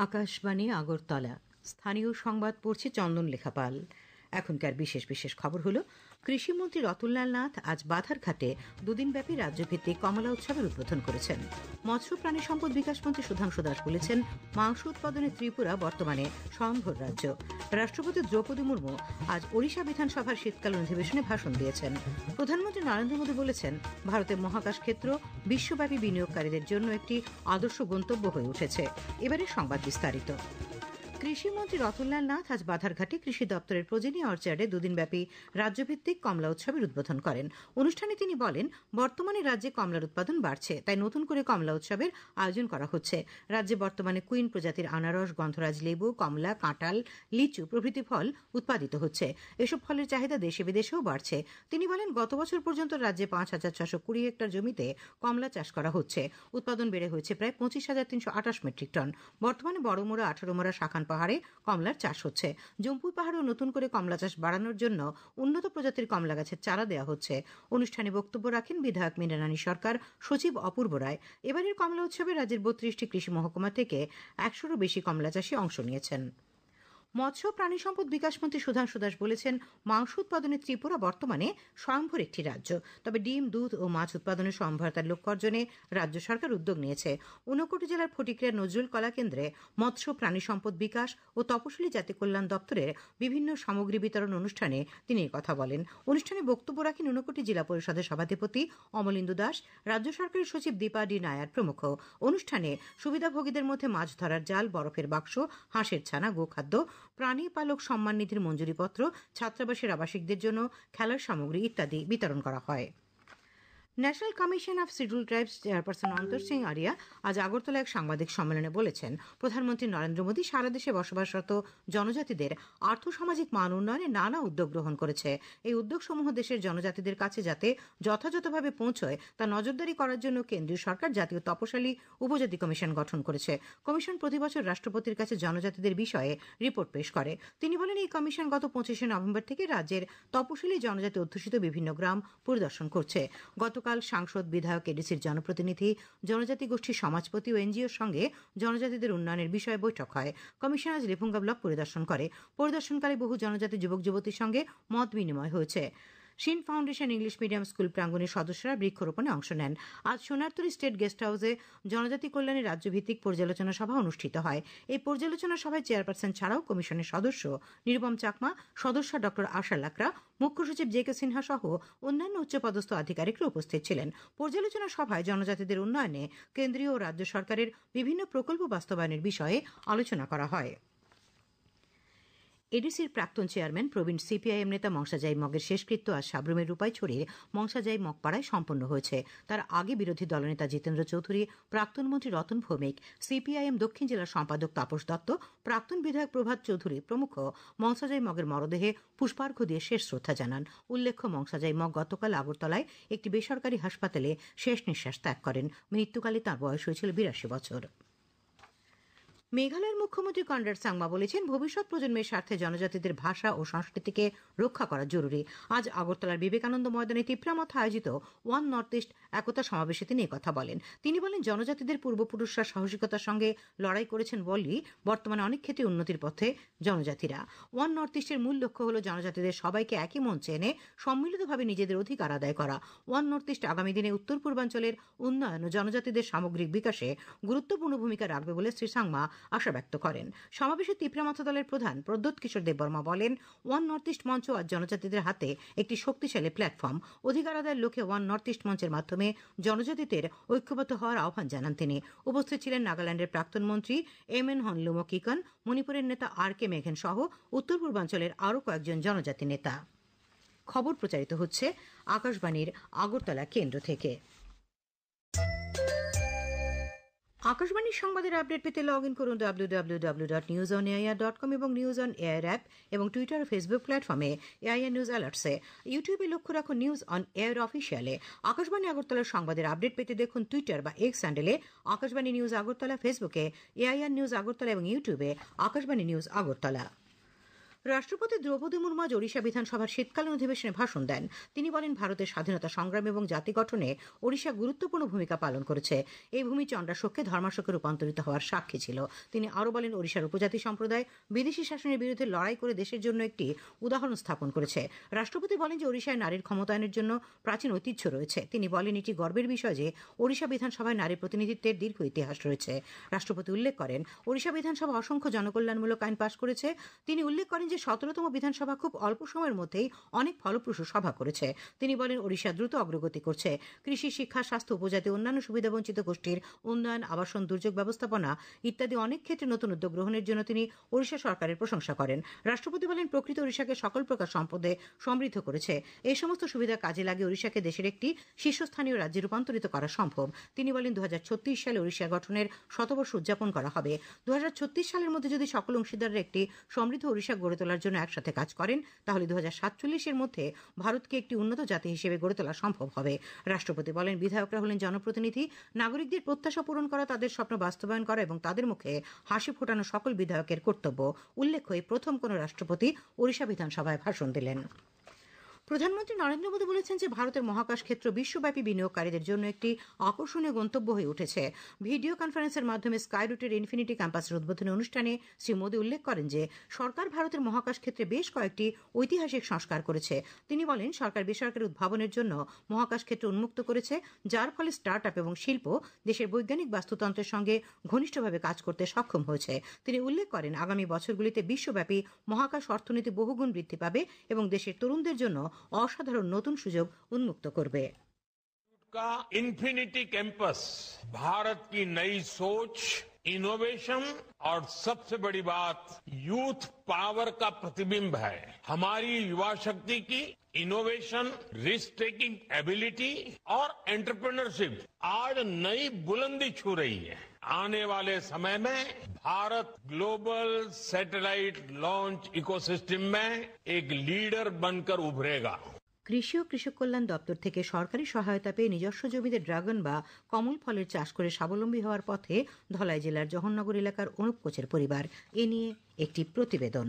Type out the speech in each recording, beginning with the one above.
আকাশবাণী আগরতলা স্থানীয় সংবাদ পড়ছে চন্দন লেখাপাল। এখনকার বিশেষ বিশেষ খবর হলো, কৃষিমন্ত্রী রতনলাল নাথ আজ বাধারঘাটে দুদিনব্যাপী রাজ্যভিত্তিক কমলা উৎসবের উদ্বোধন করেছেন। মৎস্য প্রাণী সম্পদ বিকাশ মন্ত্রী সুধাংশু দাস বলেছেন, মাংস উৎপাদনে ত্রিপুরা বর্তমানে স্বয়ংভর রাজ্য। রাষ্ট্রপতি দ্রৌপদী মুর্মু আজ ওড়িশা বিধানসভার শীতকালীন অধিবেশনে ভাষণ দিয়েছেন। প্রধানমন্ত্রী নরেন্দ্র মোদী বলেছেন, ভারতের মহাকাশ ক্ষেত্র বিশ্বব্যাপী বিনিয়োগকারীদের জন্য একটি আদর্শ গন্তব্য হয়ে উঠেছে। এবারে সংবাদ বিস্তারিত। কৃষিমন্ত্রী রতনলাল নাথ আজ বাধারঘাটে কৃষি দপ্তরের প্রজেনি অর্চার্ডে দুদিনব্যাপী রাজ্যভিত্তিক কমলা উৎসবের উদ্বোধন করেন। অনুষ্ঠানে তিনি বলেন, বর্তমানে রাজ্যে কমলার উৎপাদন বাড়ছে, তাই নতুন করে কমলা উৎসবের আয়োজন করা হচ্ছে। রাজ্যে বর্তমানে কুইন প্রজাতির আনারস, গন্ধরাজ লেবু, কমলা, কাঁঠাল, লিচু প্রভৃতি ফল উৎপাদিত হচ্ছে। এসব ফলের চাহিদা দেশে বিদেশেও বাড়ছে। তিনি বলেন, গত বছর পর্যন্ত রাজ্যে ৫,৬২০ হেক্টর জমিতে কমলা চাষ করা হচ্ছে। উৎপাদন বেড়ে হয়েছে প্রায় ২৫,৩২৮ মেট্রিক টন। বর্তমানে বড়মোড়া, ১৮মোড়া, শাখান পাহাড়ে কমলার চাষ হচ্ছে। জম্পুই পাহাড়েও নতুন করে কমলা চাষ বাড়ানোর জন্য উন্নত প্রজাতির কমলা গাছের চারা দেওয়া হচ্ছে। অনুষ্ঠানে বক্তব্য রাখেন বিধায়ক মীনারানী সরকার, সচিব অপূর্ব রায়। এবারের কমলা উৎসবে রাজ্যের ৩২টি কৃষি মহকুমা থেকে ১০০রও বেশি কমলা চাষী অংশ নিয়েছেন। মৎস্য প্রাণী সম্পদ বিকাশ মন্ত্রী সুধাংশু দাস বলেছেন, মাংস উৎপাদনে ত্রিপুরা বর্তমানে স্বয়ংভর একটি রাজ্য। তবে ডিম, দুধ ও মাছ উৎপাদনের স্বয়ংভরতার লক্ষ্য অর্জনে রাজ্য সরকার উদ্যোগ নিয়েছে। ঊনকোটি জেলার ফটিকরিয়া নজরুল কলা কেন্দ্রে মৎস্য প্রাণী সম্পদ বিকাশ ও তপশিলি জাতি কল্যাণ দপ্তরের বিভিন্ন সামগ্রী বিতরণ অনুষ্ঠানে তিনি কথা বলেন। অনুষ্ঠানে বক্তব্য রাখেন ঊনকোটি জেলা পরিষদের সভাধিপতি অমলেন্দু দাস, রাজ্য সরকারের সচিব দীপা ডি নায়ার প্রমুখ। অনুষ্ঠানে সুবিধাভোগীদের মধ্যে মাছ ধরার জাল, বরফের বাক্স, হাঁসের ছানা, গোখাদ্য, প্রাণী পালক সম্মান নিধির মঞ্জুরিপত্র, ছাত্রাবাসের আবাসিকদের জন্য খেলার সামগ্রী ইত্যাদি বিতরণ করা হয়। National commission of scheduled tribes chairperson অন্তর সিং আরিয়া আজ আগরতলা এক সাংবাদিক সম্মেলনে বলেছেন, প্রধানমন্ত্রী নরেন্দ্র মোদী সারা দেশে বসবাসরত জনজাতিদের আর্থসামাজিক মান উন্নয়নে নানা উদ্যোগ গ্রহণ করেছে। এই উদ্যোগসমূহ দেশের জনজাতিদের কাছে যাতে যথাযথভাবে পৌঁছয় তা নজরদারি করার জন্য কেন্দ্রীয় সরকার জাতীয় তপশালী উপজাতি কমিশন গঠন করেছে। কমিশন প্রতিবছর রাষ্ট্রপতির কাছে জনজাতিদের বিষয়ে রিপোর্ট পেশ করে। তিনি বলেন, এই কমিশন গত ২৫শে নভেম্বর থেকে রাজ্যের তপশিলি জনজাতি অধ্যুষিত বিভিন্ন গ্রাম পরিদর্শন করছে। গতকাল সাংসদ, বিধায়ক, এডিসির জনপ্রতিনিধি, জনজাতি গোষ্ঠীর সমাজপতি ও এনজিওর সঙ্গে জনজাতিদের উন্নয়নের বিষয়ে বৈঠক হয়। কমিশন আজ লেফুঙ্গা ব্লক পরিদর্শন করে। পরিদর্শনকালে বহু জনজাতি যুবক যুবতীর সঙ্গে মত বিনিময় হয়েছে। শিন ফাউন্ডেশন ইংলিশ মিডিয়াম স্কুল প্রাঙ্গণের সদস্যরা বৃক্ষরোপণে অংশ নেন। আজ সোনারতরী স্টেট গেস্ট হাউসে জনজাতি কল্যাণের রাজ্যভিত্তিক পর্যালোচনা সভা অনুষ্ঠিত হয়। এই পর্যালোচনা সভায় চেয়ারপারসন ছাড়াও কমিশনের সদস্য নিরুপম চাকমা, সদস্য ডক্টর আশা লাকড়া, মুখ্য সচিব জে কে সিনহা সহ অন্যান্য উচ্চপদস্থ আধিকারিকরা উপস্থিত ছিলেন। পর্যালোচনা সভায় জনজাতিদের উন্নয়নে কেন্দ্রীয় ও রাজ্য সরকারের বিভিন্ন প্রকল্প বাস্তবায়নের বিষয়ে আলোচনা করা হয়। এডিসির প্রাক্তন চেয়ারম্যান প্রবীণ সিপিআইএম নেতা মংসাজাই মগের শেষকৃত্য আজ সাব্রুমের রূপাইছড়ির মংসাজাই মগপাড়ায় সম্পন্ন হয়েছে। তার আগে বিরোধী দলনেতা জিতেন্দ্র চৌধুরী, প্রাক্তন মন্ত্রী রতন ভৌমিক, সিপিআইএম দক্ষিণ জেলার সম্পাদক তাপস দত্ত, প্রাক্তন বিধায়ক প্রভাত চৌধুরী প্রমুখ মংসাজাই মগের মরদেহে পুষ্পার্ঘ দিয়ে শেষ শ্রদ্ধা জানান। উল্লেখ্য, মংসাজাই মগ গতকাল আগরতলায় একটি বেসরকারি হাসপাতালে শেষ নিঃশ্বাস ত্যাগ করেন। মৃত্যুকালে তাঁর বয়স হয়েছিল ৮২ বছর। মেঘালয়ের মুখ্যমন্ত্রী কনরাড সাংমা বলেছেন, ভবিষ্যৎ প্রজন্মের স্বার্থে জনজাতিদের ভাষা ও সংস্কৃতিকে রক্ষা করা জরুরি। আজ আগরতলার বিবেকানন্দ ময়দানে তিপ্রামথা আয়োজিত ওয়ান নর্থ ইস্ট একতা সমাবেশে তিনি কথা বলেন। তিনি বলেন, জনজাতিদের পূর্বপুরুষরা সাহসিকতার সঙ্গে লড়াই করেছেন বলেই বর্তমানে অনেক ক্ষেত্রে উন্নতির পথে জনজাতিরা। ওয়ান নর্থ ইস্টের মূল লক্ষ্য হল জনজাতিদের সবাইকে একই মঞ্চে এনে সম্মিলিতভাবে নিজেদের অধিকার আদায় করা। ওয়ান নর্থ ইস্ট আগামী দিনে উত্তর পূর্বাঞ্চলের উন্নয়ন ও জনজাতিদের সামগ্রিক বিকাশে গুরুত্বপূর্ণ ভূমিকা রাখবে বলে শ্রী সাংমা আশা ব্যক্ত করেন। সমাবেশে তিপ্রামথা দলের প্রধান প্রদ্যোৎ কিশোর দেববর্মা বলেন, ওয়ান নর্থ ইস্ট মঞ্চ আজ জনজাতিদের হাতে একটি শক্তিশালী প্ল্যাটফর্ম। অধিকার আদায়ের লক্ষ্যে ওয়ান নর্থ ইস্ট মঞ্চের মাধ্যমে জনজাতিদের ঐক্যবদ্ধ হওয়ার আহ্বান জানান তিনি। উপস্থিত ছিলেন নাগাল্যান্ডের প্রাক্তন মন্ত্রী এম.এন. হনলুমো কিকন, মণিপুরের নেতা আর.কে. মেঘেন সহ উত্তর পূর্বাঞ্চলের আরও কয়েকজন জনজাতি নেতা। খবর প্রচারিত হচ্ছে আকাশবাণীর আগরতলা কেন্দ্র থেকে। আকাশবাণীর সংবাদের আপডেট পেতে লগ ইন করুন www.newsonair.com এবং নিউজ অন এয়ার অ্যাপ এবং টুইটার ও ফেসবুক প্ল্যাটফর্মে এআইআর নিউজ অ্যালার্টসে। ইউটিউবে লক্ষ্য রাখুন নিউজ অন এয়ার অফিসিয়ালে। আকাশবাণী আগরতলার সংবাদের আপডেট পেতে দেখুন টুইটার বা এক্স হ্যান্ডেলে আকাশবাণী নিউজ আগরতলা, ফেসবুকে এআইআর নিউজ আগরতলা এবং ইউটিউবে আকাশবাণী নিউজ আগরতলা। রাষ্ট্রপতি দ্রৌপদী মুর্মু আজ ওড়িশা বিধানসভার শীতকালীন অধিবেশনে ভাষণ দেন। তিনি বলেন, ভারতের স্বাধীনতা সংগ্রাম এবং জাতি গঠনে ওড়িশা গুরুত্বপূর্ণ ভূমিকা পালন করেছে। এই ভূমি চণ্ডাশোককে ধর্মাশোকে রূপান্তরিত হওয়ার সাক্ষী ছিল। তিনি আরও বলেন, ওড়িশার উপজাতি সম্প্রদায় বিদেশি শাসনের বিরুদ্ধে লড়াই করে দেশের জন্য একটি উদাহরণ স্থাপন করেছে। রাষ্ট্রপতি বলেন যে ওড়িশায় নারীর ক্ষমতায়নের জন্য প্রাচীন ঐতিহ্য রয়েছে। তিনি বলেন, এটি গর্বের বিষয় যে ওড়িশা বিধানসভায় নারী প্রতিনিধিত্বের দীর্ঘ ইতিহাস রয়েছে। রাষ্ট্রপতি উল্লেখ করেন, ওড়িশা বিধানসভা অসংখ্য জনকল্যাণমূলক আইন পাশ করেছে। তিনি উল্লেখ করেন যে 17তম বিধানসভা খুব অল্প সময়ের মধ্যেই অনেক ফলপ্রসূ সভা করেছে। তিনি বলেন, ওড়িশা দ্রুত অগ্রগতি করছে। কৃষি, শিক্ষা, স্বাস্থ্য, উপজাতি, অন্যান্য সুবিধাবঞ্চিত গোষ্ঠীর উন্নয়ন, আবাসন, দুর্যোগ ব্যবস্থাপনা ইত্যাদি অনেক ক্ষেত্রে নতুন উদ্যোগ গ্রহণের জন্য তিনি ওড়িশা সরকারের প্রশংসা করেন। রাষ্ট্রপতি বলেন, প্রকৃত ওড়িশাকে সকল প্রকার সম্পদে সমৃদ্ধ করেছে। এই সমস্ত সুবিধা কাজে লাগিয়ে ওড়িশাকে দেশের একটি শীর্ষস্থানীয় রাজ্যে রূপান্তরিত করা সম্ভব। তিনি বলেন, 2036 সালে ওড়িশা গঠনের শতবর্ষ উদযাপন করা হবে। 2036 সালের মধ্যে যদি সকল অংশীদাররা একটি সমৃদ্ধ ওড়িশা গড়ে তোলার জন্য একসাথে কাজ করেন, তাহলে 2047-এর মধ্যে ভারতকে একটি উন্নত জাতি হিসেবে গড়ে তোলা সম্ভব হবে। রাষ্ট্রপতি বলেন, বিধায়করা হলেন জনপ্রতিনিধি। নাগরিকদের প্রত্যাশা পূরণ করা, তাদের স্বপ্ন বাস্তবায়ন করা এবং তাদের মুখে হাসি ফোটানো সকল বিধায়কের কর্তব্য। উল্লেখ্য, এই প্রথম কোন রাষ্ট্রপতি ওড়িশা বিধানসভায় ভাষণ দিলেন। প্রধানমন্ত্রী নরেন্দ্র মোদী বলেছেন যে ভারতের মহাকাশ ক্ষেত্র বিশ্বব্যাপী বিনিয়োগকারীদের জন্য একটি আকর্ষণীয় গন্তব্য হয়ে উঠেছে। ভিডিও কনফারেন্সের মাধ্যমে স্কাই রুটের ইনফিনিটি ক্যাম্পাসের উদ্বোধনী অনুষ্ঠানে শ্রী মোদী উল্লেখ করেন যে সরকার ভারতের মহাকাশ ক্ষেত্রে বেশ কয়েকটি ঐতিহাসিক সংস্কার করেছে। তিনি বলেন, সরকার বেসরকারি উদ্ভাবনের জন্য মহাকাশ ক্ষেত্র উন্মুক্ত করেছে, যার ফলে স্টার্ট আপ এবং শিল্প দেশের বৈজ্ঞানিক বাস্তুতন্ত্রের সঙ্গে ঘনিষ্ঠভাবে কাজ করতে সক্ষম হয়েছে। তিনি উল্লেখ করেন, আগামী বছরগুলিতে বিশ্বব্যাপী মহাকাশ অর্থনীতি বহুগুণ বৃদ্ধি পাবে এবং দেশের তরুণদের জন্য অসাধারণ নতুন সুযোগ উন্মুক্ত করবে। का इन्फिनिटी कैंपस भारत की नई सोच, इनोवेशन और सबसे बड़ी बात यूथ पावर का प्रतिबिंब है। हमारी युवा शक्ति की इनोवेशन, रिस्क टेकिंग एबिलिटी और एंटरप्रेन्योरशिप आज नई बुलंदी छू रही है। आने वाले समय में Bharat global satellite launch ecosystem में एक लीडर बनकर उभरेगा। কৃষি ও কৃষক কল্যাণ দপ্তর থেকে সরকারি সহায়তা পেয়ে নিজস্ব জমিতে ড্রাগন বা কমল ফলের চাষ করে স্বাবলম্বী হওয়ার পথে ধলাই জেলার জহরনগর এলাকার অনুপ কোচের পরিবার। এ নিয়ে একটি প্রতিবেদন।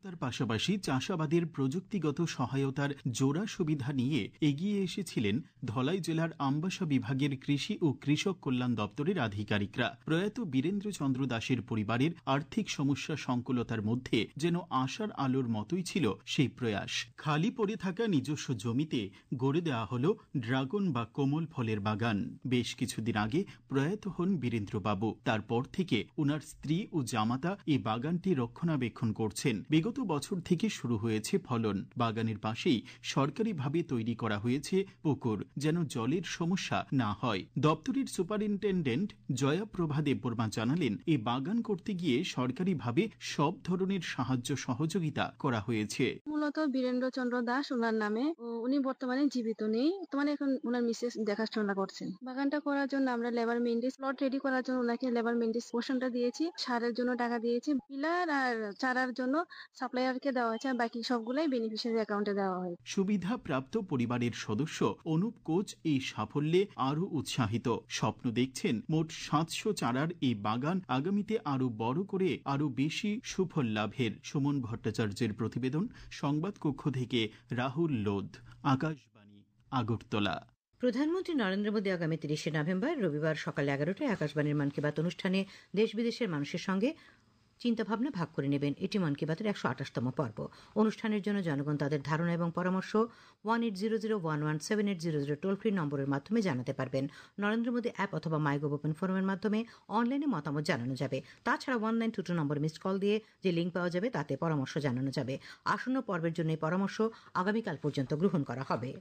তার পাশাপাশি চাষাবাদের প্রযুক্তিগত সহায়তার জোড়া সুবিধা নিয়ে এগিয়ে এসেছিলেন ধলাই জেলার আমবাসা বিভাগের কৃষি ও কৃষক কল্যাণ দপ্তরের আধিকারিকরা। প্রয়াত বীরেন্দ্র চন্দ্র দাসের পরিবারের আর্থিক সমস্যা সংকুলতার মধ্যে যেন আশার আলোর মতোই ছিল সেই প্রয়াস। খালি পড়ে থাকা নিজস্ব জমিতে গড়ে দেওয়া হল ড্রাগন বা কোমল ফলের বাগান। বেশ কিছুদিন আগে প্রয়াত হন বীরেন্দ্রবাবু। তারপর থেকে ওনার স্ত্রী ও জামাতা এই বাগানটি রক্ষণাবেক্ষণ করছেন। বিগত বছর থেকে শুরু হয়েছে ফলন। বাগানের পাশেই সরকারিভাবে তৈরি করা হয়েছে পুকুর, যেন জলের সমস্যা না হয়। দপ্তরের সুপারিনটেন্ডেন্ট জয়াপ্রভা দেববর্মা জানালেন, এই বাগান করতে গিয়ে সরকারিভাবে সব ধরনের সাহায্য সহযোগিতা করা হয়েছে। মূলত বীরেন্দ্র চন্দ্র দাস ওনার নামে, উনি বর্তমানে জীবিত নেই। বর্তমানে এখন ওনার মিসেস দেখাশোনা করছেন। বাগানটা করার জন্য আমরা লেবার মেন্ডিস প্লট রেডি করার জন্য ওনাকে লেবার মেন্ডিস পোর্শনটা দিয়েছি, সারের জন্য টাকা দিয়েছি, পিলার আর চারার জন্য সাপ্লায়ারকে দেওয়া হয়েছে, বাকি সবগুলাই বেনিফিশিয়ারি অ্যাকাউন্টে দেওয়া হয়। সুবিধা প্রাপ্ত পরিবারের সদস্য অনুপ কোচ এই সাফল্যে আরো উৎসাহিত। স্বপ্ন দেখছেন মোট 700 চারার এই বাগান আগামীতে আরো বড় করে আরো বেশি সুফল লাভের। সুমন ভট্টাচার্যের প্রতিবেদন, সংবাদ কক্ষ থেকে রাহুল লোধ, আকাশবাণী, আগরতলা। প্রধানমন্ত্রী নরেন্দ্র মোদী আগামী 30শে নভেম্বর রবিবার সকাল 11টায় আকাশবাণীর মন কি বাত অনুষ্ঠানে দেশ বিদেশের মানুষের সঙ্গে চিন্তাভাবনা ভাগ করে নেবেন। এটি মন কি বাতের 128তম পর্ব। অনুষ্ঠানের জন্য জনগণ তাদের ধারণা এবং পরামর্শ 1800117800 টোল ফ্রি নম্বরের মাধ্যমে জানাতে পারবেন। নরেন্দ্র মোদী অ্যাপ অথবা মাইগভ ওপেন ফোরামের মাধ্যমে অনলাইনে মতামত জানানো যাবে। তাছাড়া 1922 নম্বর মিসড কল দিয়ে যে লিঙ্ক পাওয়া যাবে তাতে পরামর্শ জানানো যাবে। আসন্ন পর্বের জন্য এই পরামর্শ আগামীকাল পর্যন্ত গ্রহণ করা হবে।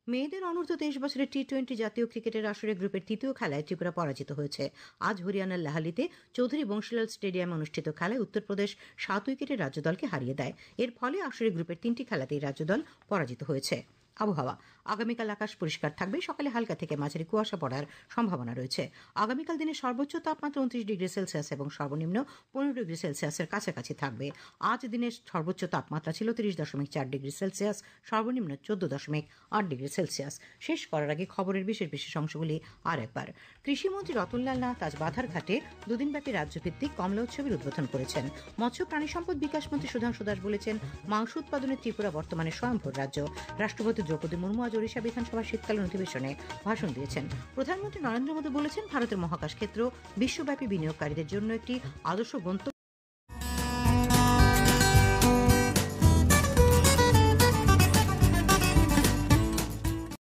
মেয়েদের অনূর্ধ্ব 23 বছরের টি-20 জাতীয় ক্রিকেটের আসরে গ্রুপের তৃতীয় খেলায় ত্রিপুরা পরাজিত হয়েছে। আজ হরিয়ানার লাহালিতে চৌধুরী বংশীলাল স্টেডিয়ামে অনুষ্ঠিত খেলায় উত্তরপ্রদেশ 7 উইকেটে রাজ্যদলকে হারিয়ে দেয়। এর ফলে আসরে গ্রুপের 3টি খেলাতেই রাজ্যদল পরাজিত হয়েছে। আবহাওয়া আগামীকাল আকাশ পরিষ্কার থাকবে, সকালে হালকা থেকে মাঝারি কুয়াশা পড়ার সম্ভাবনা রয়েছে। আগামীকাল দিনের সর্বোচ্চ তাপমাত্রা 29 ডিগ্রি সেলসিয়াস এবং সর্বনিম্ন 15 ডিগ্রি সেলসিয়াসের কাছাকাছি থাকবে। আজ দিনের সর্বোচ্চ তাপমাত্রা ছিল 30.4 ডিগ্রি সেলসিয়াস, সর্বনিম্ন 14.8 ডিগ্রি সেলসিয়াস। শেষ করার আগে খবরের বিশেষ বিশেষ অংশগুলি আর একবার। কৃষিমন্ত্রী রতনলাল নাথ আজ বাধারঘাটে দুদিনব্যাপী রাজ্যভিত্তিক কমলা উৎসবের উদ্বোধন করেছেন। মৎস্য প্রাণী সম্পদ বিকাশ মন্ত্রী সুধাংশু দাস বলেছেন, মাংস উৎপাদনে ত্রিপুরা বর্তমানে স্বয়ংভর রাজ্য। রাষ্ট্রপতি দ্রৌপদী মুর্মু আজ ওড়িশা বিধানসভার শীতকালীন অধিবেশনে ভাষণ দিয়েছেন। প্রধানমন্ত্রী নরেন্দ্র মোদী বলেছেন, ভারতের মহাকাশ ক্ষেত্র বিশ্বব্যাপী বিনিয়োগকারীদের জন্য একটি আদর্শ গন্তব্য